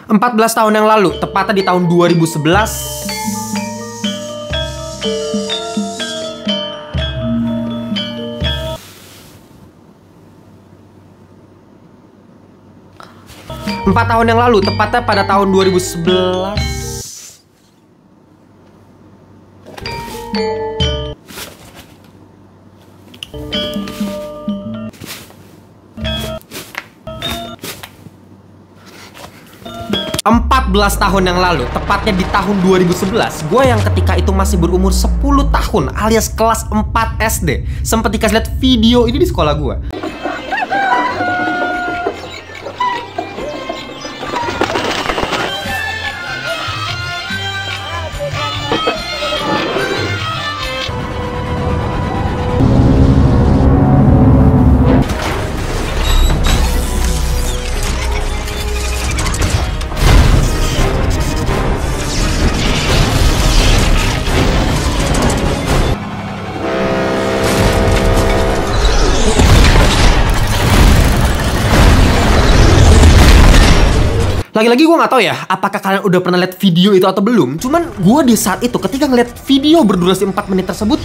14 tahun yang lalu, tepatnya di tahun 2011. Empat tahun yang lalu, tepatnya pada tahun 2011. Empat belas tahun yang lalu, tepatnya di tahun 2011, gue yang ketika itu masih berumur 10 tahun alias kelas 4 SD, sempet dikasih lihat video ini di sekolah gue. Lagi-lagi gue gak tahu ya, apakah kalian udah pernah lihat video itu atau belum. Cuman gue di saat itu ketika ngeliat video berdurasi 4 menit tersebut,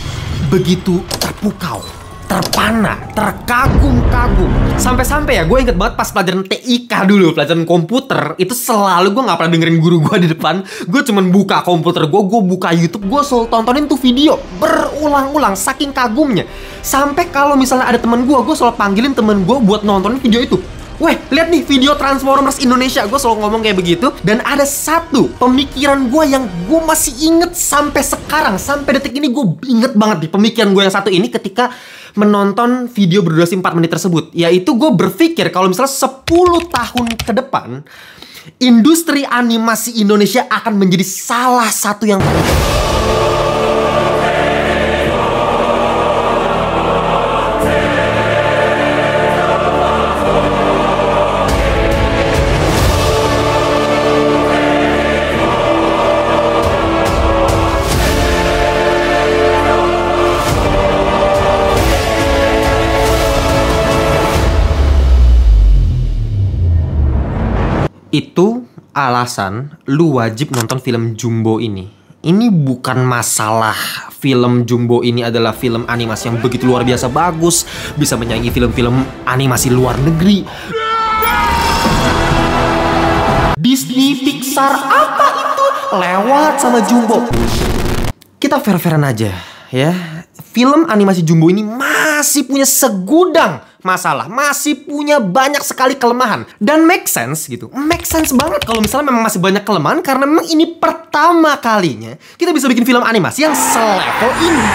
begitu terpukau, terpana, terkagum-kagum. Sampai-sampai ya, gue inget banget pas pelajaran TIK dulu, pelajaran komputer. Itu selalu gue gak pernah dengerin guru gue di depan. Gue cuman buka komputer gue buka YouTube, gue selalu tontonin tuh video berulang-ulang, saking kagumnya. Sampai kalau misalnya ada temen gue selalu panggilin temen gue buat nontonin video itu. Weh, lihat nih video Transformers Indonesia. Gue selalu ngomong kayak begitu. Dan ada satu pemikiran gue yang gue masih inget sampai sekarang. Sampai detik ini gue inget banget nih pemikiran gue yang satu ini ketika menonton video berdurasi 4 menit tersebut. Yaitu gue berpikir kalau misalnya 10 tahun ke depan, industri animasi Indonesia akan menjadi salah satu yang itu alasan lu wajib nonton film Jumbo ini. Ini bukan masalah film Jumbo ini adalah film animasi yang begitu luar biasa bagus, bisa menyaingi film-film animasi luar negeri. Disney, Pixar, apa itu? Lewat sama Jumbo. Kita fair-fairan aja ya. Film animasi Jumbo ini masih punya segudang masalah, masih punya banyak sekali kelemahan. Dan make sense gitu, make sense banget kalau misalnya memang masih banyak kelemahan, karena memang ini pertama kalinya kita bisa bikin film animasi yang selevel ini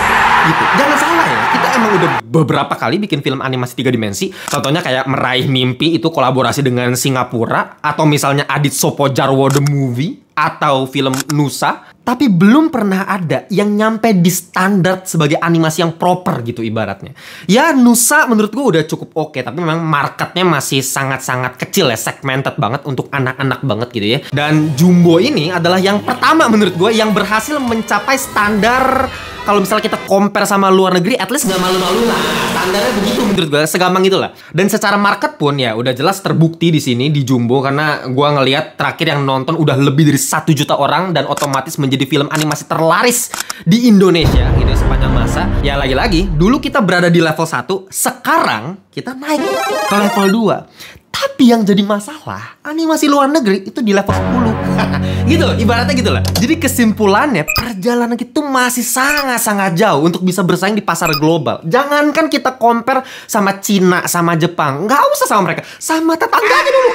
gitu. Jangan salah ya, kita emang udah beberapa kali bikin film animasi 3 dimensi. Contohnya kayak Meraih Mimpi, itu kolaborasi dengan Singapura. Atau misalnya Adit Sopo Jarwo The Movie, atau film Nusa. Tapi belum pernah ada yang nyampe di standar sebagai animasi yang proper gitu ibaratnya. Ya Nusa menurut gue udah cukup oke, tapi memang marketnya masih sangat-sangat kecil ya, segmented banget untuk anak-anak banget gitu ya. Dan Jumbo ini adalah yang pertama menurut gue yang berhasil mencapai standar. Kalau misalnya kita compare sama luar negeri, at least gak malu-malu lah. Standarnya begitu menurut gue, segampang itulah. Dan secara market pun ya udah jelas terbukti di sini di Jumbo, karena gue ngelihat terakhir yang nonton udah lebih dari 1 juta orang, dan otomatis menjadi film animasi terlaris di Indonesia gitu sepanjang masa. Ya lagi-lagi, dulu kita berada di level 1, sekarang kita naik ke level 2. Tapi yang jadi masalah, animasi luar negeri itu di level 10. Gitu, ibaratnya gitu lah. Jadi kesimpulannya, perjalanan kita masih sangat-sangat jauh untuk bisa bersaing di pasar global. Jangankan kita compare sama Cina, sama Jepang. Nggak usah sama mereka, sama tetangganya dulu.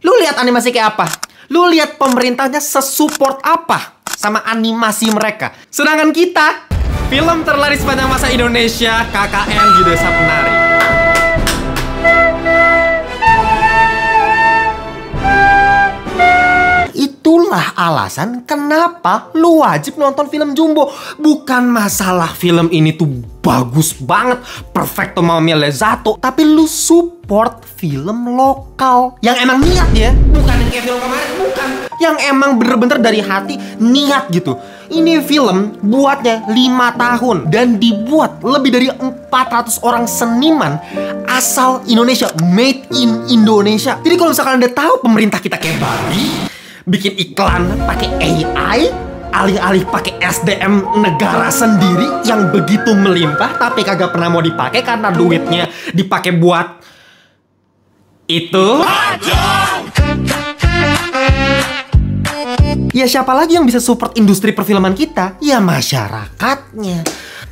Lu lihat animasi kayak apa? Lu lihat pemerintahnya sesupport apa sama animasi mereka. Sedangkan kita, film terlaris sepanjang masa Indonesia, KKN di Desa Penari. Itulah alasan kenapa lu wajib nonton film Jumbo. Bukan masalah film ini tuh bagus banget, perfecto mamma lezzato, tapi lu support film lokal yang emang niat ya, bukan yang kayak film kemarin, bukan. Yang emang bener-bener dari hati niat gitu. Ini film buatnya 5 tahun dan dibuat lebih dari 400 orang seniman asal Indonesia, made in Indonesia. Jadi kalau misalkan Anda tahu pemerintah kita kayak babi, bikin iklan pakai AI, alih-alih pakai SDM negara sendiri yang begitu melimpah tapi kagak pernah mau dipakai karena duitnya dipakai buat itu. Ya siapa lagi yang bisa support industri perfilman kita? Ya masyarakatnya.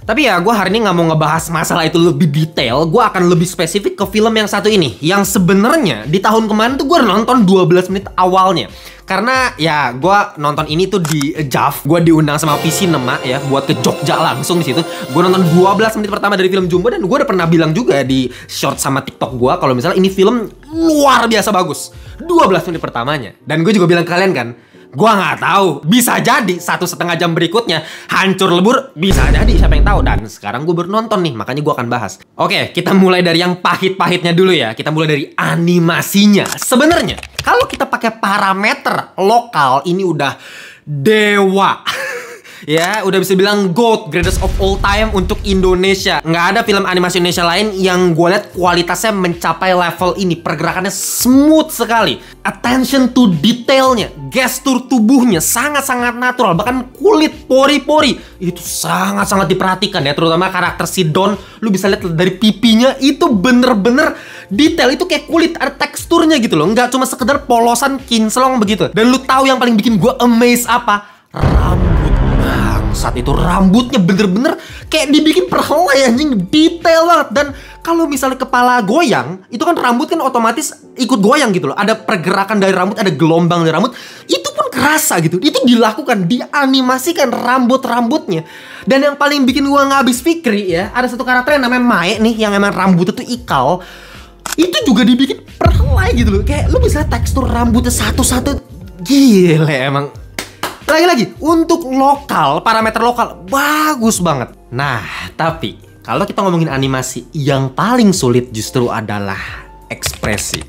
Tapi ya gue hari ini nggak mau ngebahas masalah itu lebih detail. Gue akan lebih spesifik ke film yang satu ini, yang sebenarnya di tahun kemarin tuh gue nonton 12 menit awalnya. Karena ya gue nonton ini tuh di JAV. Gue diundang sama PC Nema ya buat ke Jogja langsung di situ. Gue nonton 12 menit pertama dari film Jumbo, dan gue udah pernah bilang juga di short sama TikTok gue kalau misalnya ini film luar biasa bagus 12 menit pertamanya. Dan gue juga bilang ke kalian kan, gua nggak tahu, bisa jadi 1,5 jam berikutnya hancur lebur, bisa jadi, siapa yang tahu. Dan sekarang gue baru nonton nih, makanya gue akan bahas. Oke, kita mulai dari yang pahit-pahitnya dulu ya. Kita mulai dari animasinya. Sebenarnya kalau kita pakai parameter lokal, ini udah dewa. Ya, udah bisa bilang GOAT, greatest of all time untuk Indonesia. Nggak ada film animasi Indonesia lain yang gue lihat kualitasnya mencapai level ini. Pergerakannya smooth sekali. Attention to detailnya, gestur tubuhnya sangat-sangat natural. Bahkan kulit pori-pori itu sangat-sangat diperhatikan ya. Terutama karakter si Don, lu bisa lihat dari pipinya itu bener-bener detail. Itu kayak kulit, ada teksturnya gitu loh. Nggak cuma sekedar polosan kinclong begitu. Dan lu tahu yang paling bikin gue amaze apa? Rambut. Saat itu rambutnya bener-bener kayak dibikin perhelai anjing, detail banget. Dan kalau misalnya kepala goyang, itu kan rambut kan otomatis ikut goyang gitu loh. Ada pergerakan dari rambut, ada gelombang dari rambut. Itu pun kerasa gitu. Itu dilakukan, dianimasikan rambut-rambutnya. Dan yang paling bikin gua nggak habis pikir ya, ada satu karakter yang namanya Mae nih, yang emang rambutnya tuh ikal. Itu juga dibikin perhelai gitu loh. Kayak lu bisa tekstur rambutnya satu-satu. Gile emang. Lagi-lagi, untuk lokal, parameter lokal, bagus banget. Nah, tapi kalau kita ngomongin animasi, yang paling sulit justru adalah ekspresi.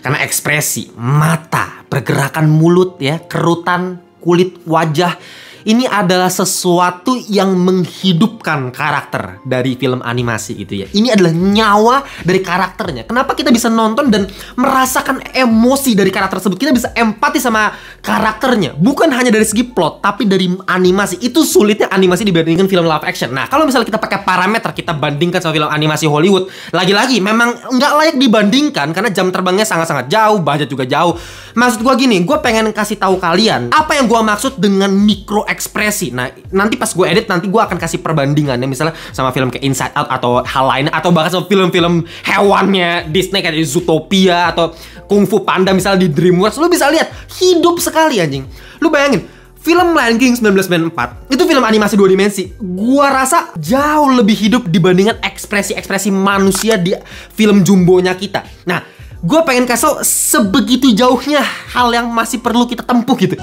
Karena ekspresi, mata, pergerakan mulut ya, kerutan, kulit wajah, ini adalah sesuatu yang menghidupkan karakter dari film animasi gitu ya. Ini adalah nyawa dari karakternya. Kenapa kita bisa nonton dan merasakan emosi dari karakter tersebut? Kita bisa empati sama karakternya. Bukan hanya dari segi plot, tapi dari animasi. Itu sulitnya animasi dibandingkan film live action. Nah, kalau misalnya kita pakai parameter, kita bandingkan sama film animasi Hollywood, lagi-lagi memang nggak layak dibandingkan karena jam terbangnya sangat-sangat jauh, budget juga jauh. Maksud gue gini, gue pengen kasih tahu kalian apa yang gue maksud dengan mikro ekspresi. Nah, nanti pas gue edit, nanti gue akan kasih perbandingannya misalnya sama film kayak Inside Out atau hal lain, atau bahkan sama film-film hewannya Disney kayak Zootopia atau Kung Fu Panda misalnya di DreamWorks. Lu bisa lihat hidup sekali anjing. Lu bayangin film Lion King 1994 itu film animasi 2 dimensi. Gua rasa jauh lebih hidup dibandingkan ekspresi-ekspresi manusia di film jumbonya kita. Nah, gue pengen kasih sebegitu jauhnya hal yang masih perlu kita tempuh gitu.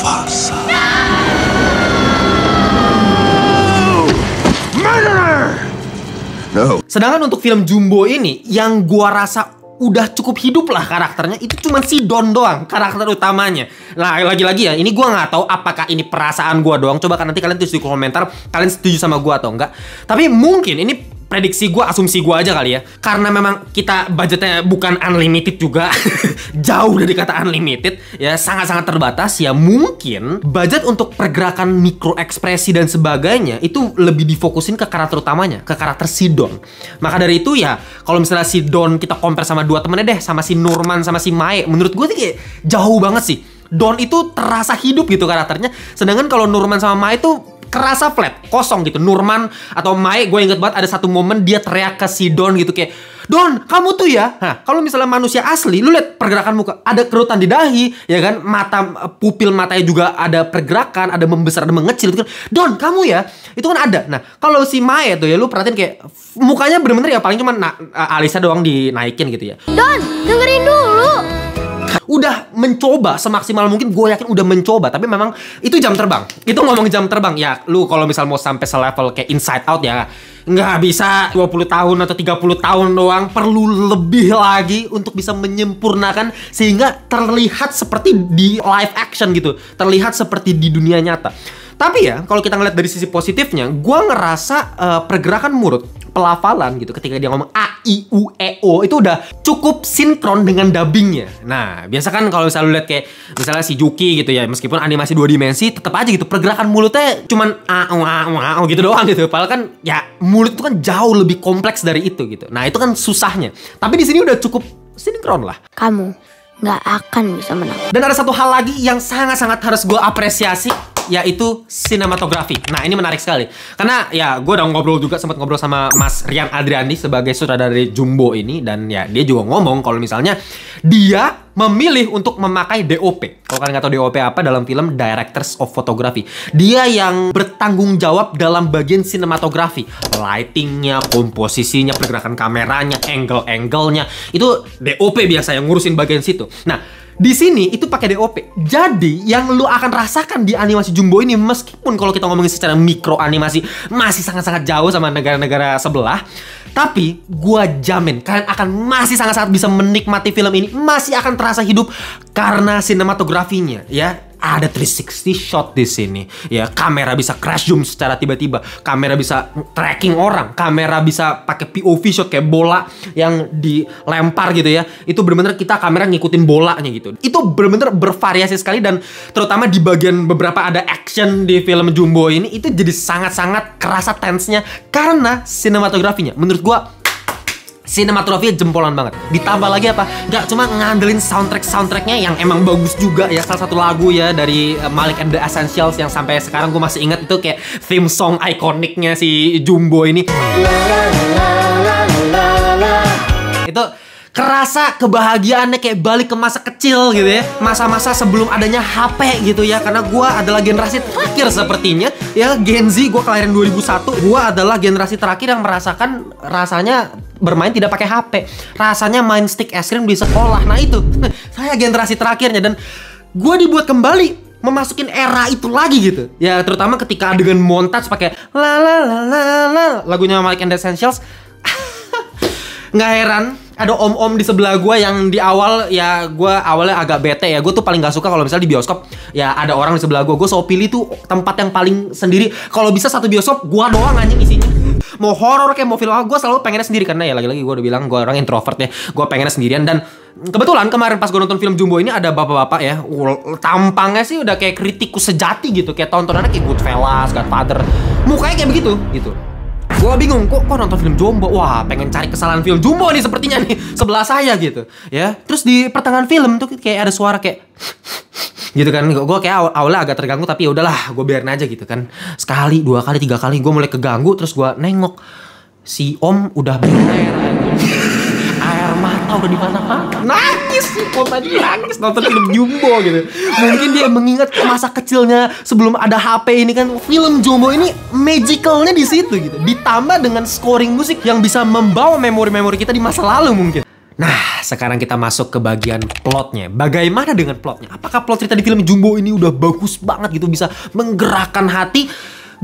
Mufasa. No. Sedangkan untuk film Jumbo ini, yang gua rasa udah cukup hidup lah karakternya, itu cuma si Don doang, karakter utamanya. Nah, lagi-lagi ya, ini gua nggak tahu apakah ini perasaan gua doang. Coba kan nanti kalian tulis di komentar, kalian setuju sama gua atau enggak. Tapi mungkin ini prediksi gue, asumsi gue aja kali ya. Karena memang kita budgetnya bukan unlimited juga. Jauh dari kata unlimited. Ya, sangat-sangat terbatas. Ya mungkin budget untuk pergerakan mikro ekspresi dan sebagainya itu lebih difokusin ke karakter utamanya, ke karakter si Don. Maka dari itu ya, kalau misalnya si Don kita compare sama dua temennya deh, sama si Norman sama si Mae, menurut gue tuh kayak jauh banget sih. Don itu terasa hidup gitu karakternya. Sedangkan kalau Norman sama Mae tuh kerasa flat, kosong gitu. Norman atau Mae, gue inget banget ada satu momen dia teriak ke si Don gitu kayak, Don, kamu tuh ya. Nah, kalau misalnya manusia asli, lu lihat pergerakan muka, ada kerutan di dahi, ya kan? Mata, pupil matanya juga ada pergerakan, ada membesar, ada mengecil gitu kan. Don, kamu ya, itu kan ada. Nah, kalau si Mae tuh ya, lu perhatiin kayak mukanya bener-bener ya paling cuma alisnya doang dinaikin gitu ya. Don, dengerin dulu. Udah mencoba semaksimal mungkin, gue yakin udah mencoba, tapi memang itu jam terbang. Itu ngomong jam terbang ya, lu kalau misal mau sampai selevel kayak Inside Out ya nggak bisa 20 tahun atau 30 tahun doang, perlu lebih lagi untuk bisa menyempurnakan sehingga terlihat seperti di live action gitu, terlihat seperti di dunia nyata. Tapi ya, kalau kita ngeliat dari sisi positifnya, gue ngerasa pergerakan mulut, pelafalan gitu, ketika dia ngomong A, I, U, E, O, itu udah cukup sinkron dengan dubbingnya. Nah, biasa kan kalau misalnya lu lihat kayak misalnya si Juki gitu ya, meskipun animasi 2 dimensi, tetap aja gitu pergerakan mulutnya cuman A, gitu doang gitu. Padahal kan ya mulut itu kan jauh lebih kompleks dari itu gitu. Nah, itu kan susahnya. Tapi di sini udah cukup sinkron lah. Kamu nggak akan bisa menang. Dan ada satu hal lagi yang sangat-sangat harus gue apresiasi, yaitu sinematografi. Nah, ini menarik sekali. Karena ya gue udah ngobrol juga, sempat ngobrol sama Mas Rian Adriani sebagai sutradara dari Jumbo ini. Dan ya dia juga ngomong kalau misalnya dia memilih untuk memakai DOP. Kalau kalian nggak tahu DOP apa, dalam film Directors of Photography. Dia yang bertanggung jawab dalam bagian sinematografi. Lightingnya, komposisinya, pergerakan kameranya, angle-angle-nya. Itu DOP biasa yang ngurusin bagian situ. Nah, di sini itu pakai DOP. Jadi yang lu akan rasakan di animasi Jumbo ini, meskipun kalau kita ngomongin secara mikro animasi masih sangat-sangat jauh sama negara-negara sebelah, tapi gua jamin kalian akan masih sangat-sangat bisa menikmati film ini, masih akan terasa hidup karena sinematografinya ya. Ada 360 shot di sini. Ya, kamera bisa crash zoom secara tiba-tiba. Kamera bisa tracking orang. Kamera bisa pakai POV shot kayak bola yang dilempar gitu ya. Itu bener-bener kita kamera ngikutin bolanya gitu. Itu bener-bener bervariasi sekali, dan terutama di bagian beberapa ada action di film Jumbo ini, itu jadi sangat-sangat kerasa tense-nya karena sinematografinya. Menurut gua sinematografinya jempolan banget. Ditambah lagi apa? Nggak cuma ngandelin soundtracknya yang emang bagus juga ya. Salah satu lagu ya dari Malik and the Essentials yang sampai sekarang gue masih ingat, itu kayak theme song ikoniknya si Jumbo ini. Itu kerasa kebahagiaannya kayak balik ke masa kecil gitu ya. Masa-masa sebelum adanya HP gitu ya. Karena gue adalah generasi terakhir sepertinya ya, Gen Z. Gue kelahiran 2001. Gue adalah generasi terakhir yang merasakan rasanya bermain tidak pakai HP. Rasanya main stick es krim di sekolah. Nah itu, saya generasi terakhirnya. Dan gue dibuat kembali memasukin era itu lagi gitu. Ya terutama ketika adegan montage pakai la la la la la lagunya Malik and the Essentials. Nggak heran ada om-om di sebelah gue yang di awal ya, gue awalnya agak bete ya. Gue tuh paling gak suka kalau misalnya di bioskop ya ada orang di sebelah gue. Gue selalu pilih tuh tempat yang paling sendiri. Kalau bisa satu bioskop gue doang anjing isinya. Mau horor kayak mau film, gue selalu pengennya sendiri. Karena ya lagi-lagi gue udah bilang gue orang introvert ya. Gue pengennya sendirian. Dan kebetulan kemarin pas gue nonton film Jumbo ini ada bapak-bapak ya. Tampangnya sih udah kayak kritikus sejati gitu. Kayak tontonannya kayak Goodfellas, Godfather. Mukanya kayak begitu gitu. Gue bingung, kok nonton film Jumbo? Wah, pengen cari kesalahan film Jumbo nih sepertinya nih sebelah saya gitu ya. Terus di pertengahan film tuh kayak ada suara kayak gitu kan. Gue kayak awalnya agak terganggu, tapi ya udahlah, gue biarin aja gitu kan. Sekali, 2 kali, 3 kali gue mulai keganggu. Terus gue nengok, si om udah berair air mata udah di mana-mana. Nangis sih om tadi, nangis nonton film Jumbo gitu. Mungkin dia mengingat masa kecilnya sebelum ada HP ini kan. Film Jumbo ini magicalnya di situ gitu. Ditambah dengan scoring musik yang bisa membawa memori-memori kita di masa lalu mungkin. Nah, sekarang kita masuk ke bagian plotnya. Bagaimana dengan plotnya? Apakah plot cerita di film Jumbo ini udah bagus banget gitu, bisa menggerakkan hati?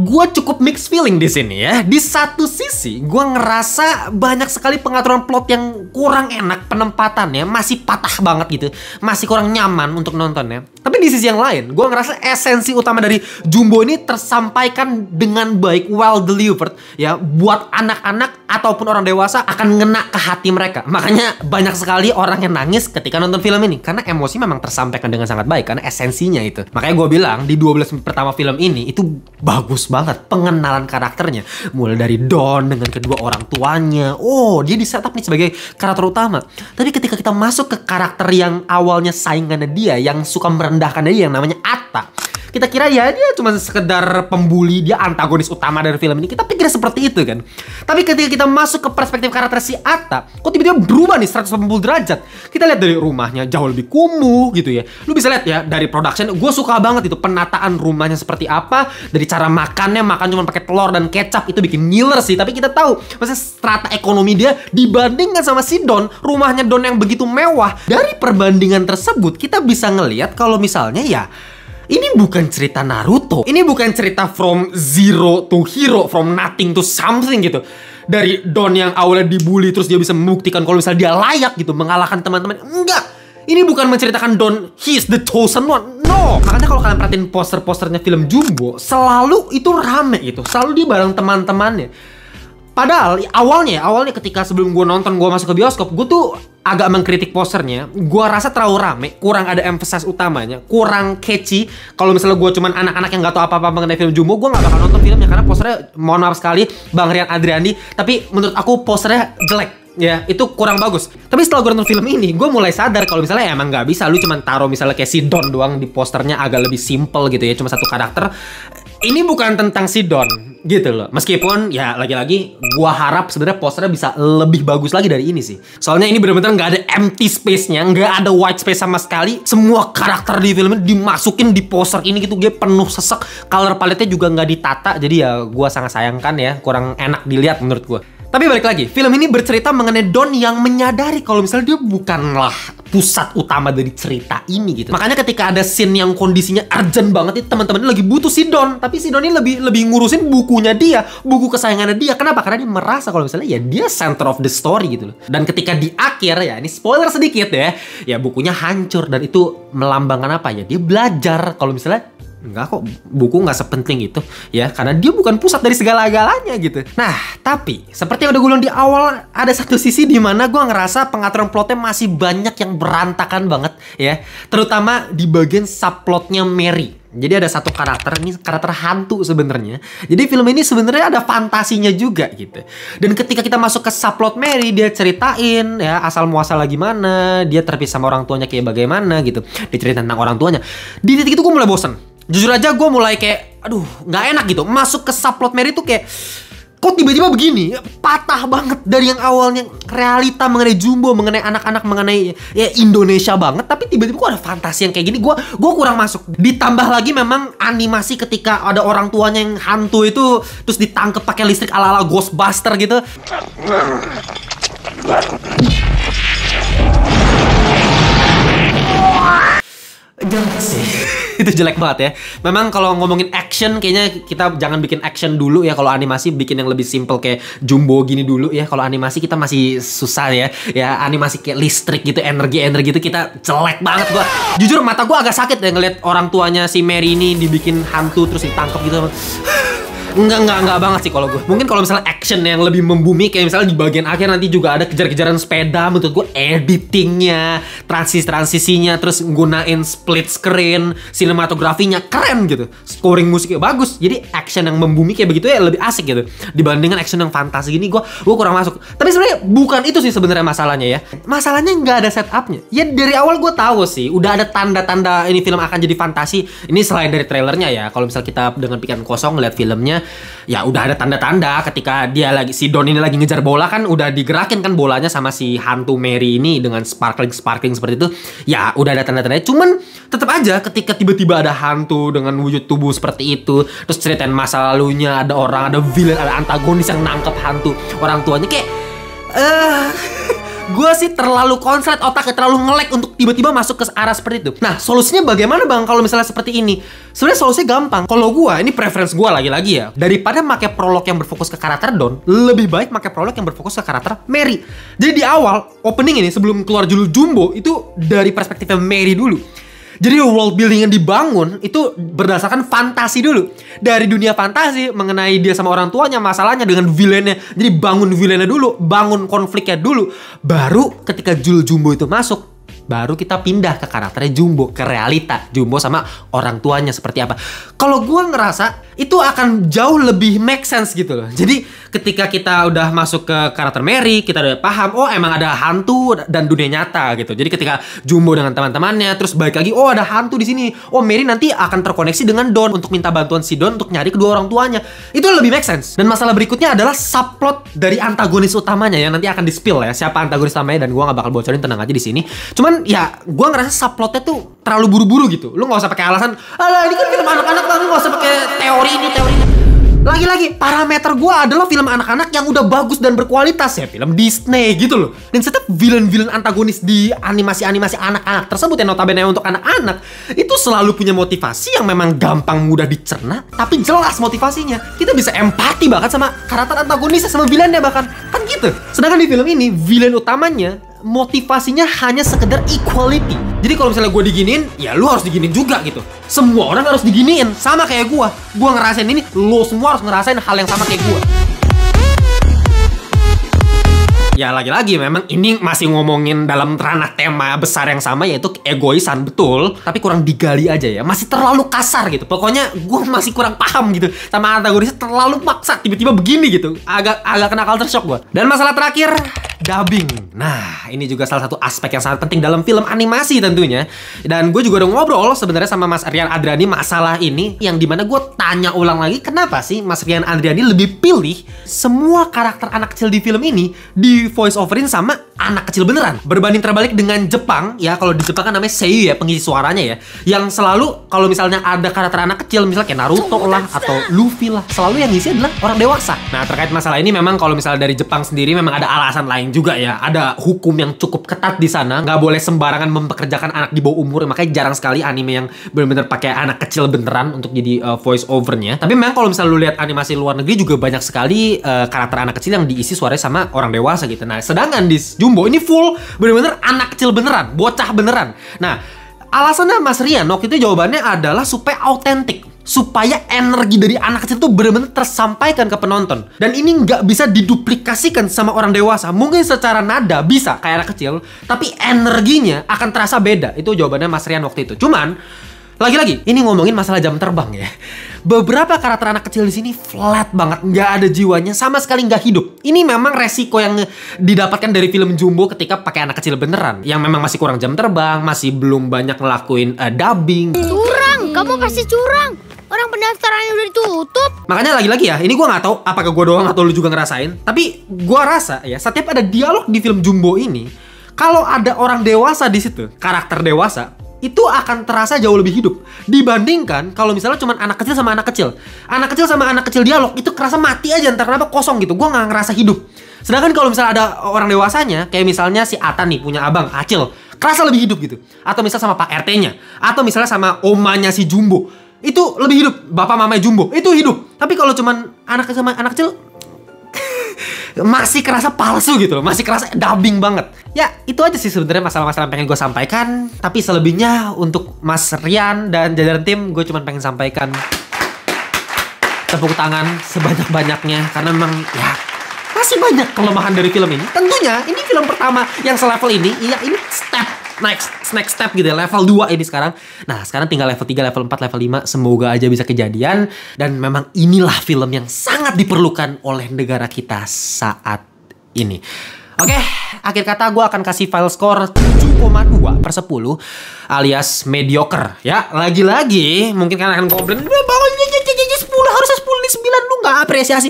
Gue cukup mixed feeling di sini ya. Di satu sisi, gue ngerasa banyak sekali pengaturan plot yang kurang enak, penempatannya masih patah banget gitu, masih kurang nyaman untuk nontonnya. Tapi di sisi yang lain, gue ngerasa esensi utama dari Jumbo ini tersampaikan dengan baik, well delivered ya, buat anak-anak ataupun orang dewasa akan ngena ke hati mereka. Makanya banyak sekali orang yang nangis ketika nonton film ini, karena emosi memang tersampaikan dengan sangat baik, karena esensinya itu. Makanya gue bilang di 12 menit pertama film ini itu bagus banget pengenalan karakternya, mulai dari Don dengan kedua orang tuanya. Oh, dia di setup nih sebagai karakter utama. Tapi ketika kita masuk ke karakter yang awalnya saingannya dia, yang suka merendahkan dia, yang namanya Atta, kita kira ya dia cuma sekedar pembuli, dia antagonis utama dari film ini. Kita pikir seperti itu kan. Tapi ketika kita masuk ke perspektif karakter si Atta, kok tiba-tiba berubah nih 180 derajat. Kita lihat dari rumahnya jauh lebih kumuh gitu ya. Lu bisa lihat ya dari production, gue suka banget itu penataan rumahnya seperti apa. Dari cara makannya, makan cuma pakai telur dan kecap, itu bikin ngiler sih. Tapi kita tahu maksudnya strata ekonomi dia dibandingkan sama si Don, rumahnya Don yang begitu mewah. Dari perbandingan tersebut kita bisa ngelihat kalau misalnya ya, ini bukan cerita Naruto. Ini bukan cerita from zero to hero, from nothing to something gitu. Dari Don yang awalnya dibully terus dia bisa membuktikan kalau misalnya dia layak gitu mengalahkan teman-teman. Enggak. Ini bukan menceritakan Don, he is the chosen one. No. Makanya kalau kalian perhatiin poster-posternya film Jumbo, selalu itu rame gitu. Selalu dia bareng teman-temannya. Padahal awalnya ketika sebelum gue nonton, gue masuk ke bioskop, gue tuh agak mengkritik posternya. Gue rasa terlalu rame, kurang ada emphasize utamanya, kurang catchy. Kalau misalnya gue cuman anak-anak yang gak tahu apa-apa mengenai film Jumbo, gue gak bakal nonton filmnya karena posternya, mohon maaf sekali Bang Rian Adriandi, tapi menurut aku posternya jelek. Ya, itu kurang bagus. Tapi setelah gue nonton film ini, gue mulai sadar kalau misalnya emang nggak bisa lu cuma taruh misalnya kayak si Don doang di posternya, agak lebih simple gitu ya, cuma satu karakter. Ini bukan tentang si Don gitu loh. Meskipun ya lagi-lagi gue harap sebenarnya posternya bisa lebih bagus lagi dari ini sih. Soalnya ini bener-bener nggak ada empty space-nya, nggak ada white space sama sekali. Semua karakter di film ini dimasukin di poster ini gitu, dia penuh sesek. Color palette-nya juga nggak ditata, jadi ya gue sangat sayangkan ya, kurang enak dilihat menurut gue. Tapi balik lagi, film ini bercerita mengenai Don yang menyadari kalau misalnya dia bukanlah pusat utama dari cerita ini gitu. Makanya ketika ada scene yang kondisinya urgent banget, itu teman-temannya lagi butuh si Don, tapi si Don ini lebih ngurusin bukunya dia, buku kesayangannya dia. Kenapa? Karena dia merasa kalau misalnya ya dia center of the story gitu loh. Dan ketika di akhir ya, ini spoiler sedikit ya bukunya hancur, dan itu melambangkan apa ya? Dia belajar kalau misalnya enggak kok, buku nggak sepenting itu ya, karena dia bukan pusat dari segala-galanya gitu. Nah, tapi seperti yang udah gue bilang di awal, ada satu sisi di mana gue ngerasa pengaturan plotnya masih banyak yang berantakan banget ya, terutama di bagian subplotnya Mary. Jadi ada satu karakter, ini karakter hantu sebenarnya. Jadi film ini sebenarnya ada fantasinya juga gitu. Dan ketika kita masuk ke subplot Mary, dia ceritain ya asal muasal gimana, dia terpisah sama orang tuanya kayak bagaimana gitu. Dia cerita tentang orang tuanya. Di titik itu gue mulai bosan. Jujur aja gue mulai kayak, aduh nggak enak gitu. Masuk ke subplot Mary tuh kayak, kok tiba-tiba begini? Patah banget dari yang awalnya realita mengenai Jumbo, mengenai anak-anak, mengenai ya Indonesia banget. Tapi tiba-tiba kok ada fantasi yang kayak gini, gue kurang masuk. Ditambah lagi memang animasi ketika ada orang tuanya yang hantu itu, terus ditangkep pakai listrik ala-ala Ghostbuster gitu. Jelek sih. Itu jelek banget ya. Memang kalau ngomongin action, kayaknya kita jangan bikin action dulu ya. Kalau animasi bikin yang lebih simple kayak Jumbo gini dulu ya. Kalau animasi kita masih susah ya. Ya animasi kayak listrik gitu, energi itu kita jelek banget. Gua jujur mata gua agak sakit ya ngeliat orang tuanya si Mary ini dibikin hantu terus ditangkap gitu. Enggak banget sih kalau gue. Mungkin kalau misalnya action yang lebih membumi, kayak misalnya di bagian akhir nanti juga ada kejar-kejaran sepeda, menurut gue editingnya, transisinya, terus gunain split screen, sinematografinya keren gitu, scoring musiknya bagus. Jadi action yang membumi kayak begitu ya lebih asik gitu dibandingkan action yang fantasi gini. Gue kurang masuk. Tapi sebenarnya bukan itu sih sebenarnya masalahnya ya. Masalahnya nggak ada setupnya. Ya dari awal gue tahu sih udah ada tanda-tanda ini film akan jadi fantasi. Ini selain dari trailernya ya. Kalau misalnya kita dengan pikiran kosong lihat filmnya, ya udah ada tanda-tanda ketika dia lagi, si Don ini lagi ngejar bola kan, udah digerakin kan bolanya sama si hantu Mary ini dengan sparkling seperti itu. Ya udah ada tanda-tandanya. Cuman tetap aja ketika tiba-tiba ada hantu dengan wujud tubuh seperti itu, terus ceritain masa lalunya, ada orang, ada villain, ada antagonis yang nangkep hantu orang tuanya, kayak gue sih terlalu konslet otaknya, terlalu nge-lag untuk tiba-tiba masuk ke arah seperti itu. Nah, solusinya bagaimana bang kalau misalnya seperti ini? Sebenarnya solusinya gampang. Kalau gue, ini preference gue lagi-lagi ya, daripada pakai prolog yang berfokus ke karakter Don, lebih baik pakai prolog yang berfokus ke karakter Mary. Jadi di awal opening ini sebelum keluar judul Jumbo itu dari perspektifnya Mary dulu. Jadi world building yang dibangun itu berdasarkan fantasi dulu. Dari dunia fantasi mengenai dia sama orang tuanya, masalahnya dengan villainnya. Jadi bangun villainnya dulu, bangun konfliknya dulu. Baru ketika judul Jumbo itu masuk, baru kita pindah ke karakternya Jumbo, ke realita Jumbo sama orang tuanya seperti apa. Kalau gue ngerasa itu akan jauh lebih make sense gitu loh. Jadi ketika kita udah masuk ke karakter Mary, kita udah paham, oh emang ada hantu dan dunia nyata gitu. Jadi ketika Jumbo dengan teman-temannya terus balik lagi, oh ada hantu di sini. Oh Mary nanti akan terkoneksi dengan Don untuk minta bantuan si Don untuk nyari kedua orang tuanya. Itu lebih make sense. Dan masalah berikutnya adalah subplot dari antagonis utamanya yang nanti akan di-spill ya, siapa antagonis utamanya, dan gue gak bakal bocorin, tenang aja di sini. Cuman ya gue ngerasa subplotnya tuh terlalu buru-buru gitu. Lu gak usah pakai alasan, alah ini kan film anak-anak, lu gak usah pakai teori ini. Lagi-lagi parameter gue adalah film anak-anak yang udah bagus dan berkualitas ya, film Disney gitu loh. Dan setiap villain-villain antagonis di animasi-animasi anak-anak tersebut yang notabene untuk anak-anak itu selalu punya motivasi yang memang gampang mudah dicerna, tapi jelas motivasinya. Kita bisa empati bahkan sama karakter antagonisnya, sama villainnya bahkan, kan gitu. Sedangkan di film ini villain utamanya motivasinya hanya sekedar equality. Jadi kalau misalnya gue diginiin, ya lu harus diginiin juga gitu. Semua orang harus diginiin, sama kayak gue. Gue ngerasain ini, lu semua harus ngerasain hal yang sama kayak gue. Ya lagi-lagi memang ini masih ngomongin dalam ranah tema besar yang sama, yaitu egoisan, betul. Tapi kurang digali aja ya, masih terlalu kasar gitu. Pokoknya gue masih kurang paham gitu sama antagonisnya, terlalu maksa tiba-tiba begini gitu. Agak kena culture shock gue. Dan masalah terakhir, dubbing. Nah, ini juga salah satu aspek yang sangat penting dalam film animasi tentunya. Dan gue juga udah ngobrol sebenarnya sama Mas Rian Adriani masalah ini, yang dimana gue tanya ulang lagi, kenapa sih Mas Rian Adriani lebih pilih semua karakter anak kecil di film ini di voice overin sama anak kecil beneran, berbanding terbalik dengan Jepang. Ya kalau di Jepang kan namanya seiyuu ya, pengisi suaranya ya, yang selalu kalau misalnya ada karakter anak kecil, misalnya kayak Naruto lah atau Luffy lah, selalu yang ngisi adalah orang dewasa. Nah, terkait masalah ini memang kalau misalnya dari Jepang sendiri memang ada alasan lain juga ya. Ada hukum yang cukup ketat di sana, nggak boleh sembarangan mempekerjakan anak di bawah umur. Makanya jarang sekali anime yang benar-benar pakai anak kecil beneran untuk jadi voice overnya. Tapi memang kalau misalnya lu lihat animasi luar negeri juga banyak sekali karakter anak kecil yang diisi suaranya sama orang dewasa gitu. Nah, sedangkan di Jumbo ini full bener-bener anak kecil beneran, bocah beneran. Nah, alasannya Mas Rian waktu itu jawabannya adalah supaya autentik, supaya energi dari anak kecil itu benar-benar tersampaikan ke penonton. Dan ini nggak bisa diduplikasikan sama orang dewasa. Mungkin secara nada bisa kayak anak kecil, tapi energinya akan terasa beda. Itu jawabannya Mas Rian waktu itu. Cuman lagi-lagi, ini ngomongin masalah jam terbang ya. Beberapa karakter anak kecil di sini flat banget, nggak ada jiwanya, sama sekali nggak hidup. Ini memang resiko yang didapatkan dari film Jumbo ketika pakai anak kecil beneran, yang memang masih kurang jam terbang, masih belum banyak ngelakuin dubbing. Curang, kamu pasti curang. Orang pendaftarannya udah ditutup. Makanya lagi-lagi ya, ini gue nggak tahu apakah gue doang atau lu juga ngerasain. Tapi gue rasa ya, setiap ada dialog di film Jumbo ini, kalau ada orang dewasa di situ, karakter dewasa, itu akan terasa jauh lebih hidup dibandingkan kalau misalnya cuma anak kecil sama anak kecil. Anak kecil sama anak kecil dialog itu kerasa mati aja, entah kenapa kosong gitu. Gue nggak ngerasa hidup. Sedangkan kalau misalnya ada orang dewasanya, kayak misalnya si Atan nih punya abang Acil, kerasa lebih hidup gitu. Atau misalnya sama Pak RT-nya, atau misalnya sama omanya si Jumbo, itu lebih hidup. Bapak mamanya Jumbo itu hidup. Tapi kalau cuma anak kecil sama anak kecil masih kerasa palsu gitu loh, masih kerasa dubbing banget. Ya itu aja sih sebenarnya masalah-masalah yang pengen gue sampaikan. Tapi selebihnya untuk Mas Rian dan jajaran tim, gue cuma pengen sampaikan tepuk tangan sebanyak-banyaknya, karena memang ya masih banyak kelemahan dari film ini. Tentunya ini film pertama yang selevel ini, ya ini next step gitu ya, level 2 ini sekarang. Nah sekarang tinggal level 3, level 4, level 5. Semoga aja bisa kejadian. Dan memang inilah film yang sangat diperlukan oleh negara kita saat ini. Oke, akhir kata gue akan kasih file score 7,2/10 alias mediocre. Ya, lagi-lagi mungkin kalian akan komplain, bangun 10, harusnya 10, ini 9, lu gak apresiasi.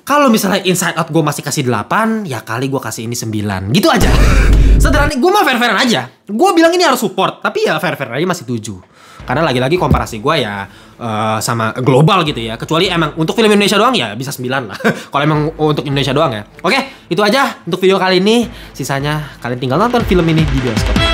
Kalau misalnya Inside Out gue masih kasih 8, ya kali gue kasih ini 9. Gitu aja. Sederhana, gue mah fair-fairan aja. Gue bilang ini harus support, tapi ya fair-fair aja masih 7. Karena lagi-lagi komparasi gue ya sama global gitu ya. Kecuali emang untuk film Indonesia doang ya bisa 9 lah. Kalau emang untuk Indonesia doang ya. Oke, itu aja untuk video kali ini. Sisanya kalian tinggal nonton film ini di bioskop.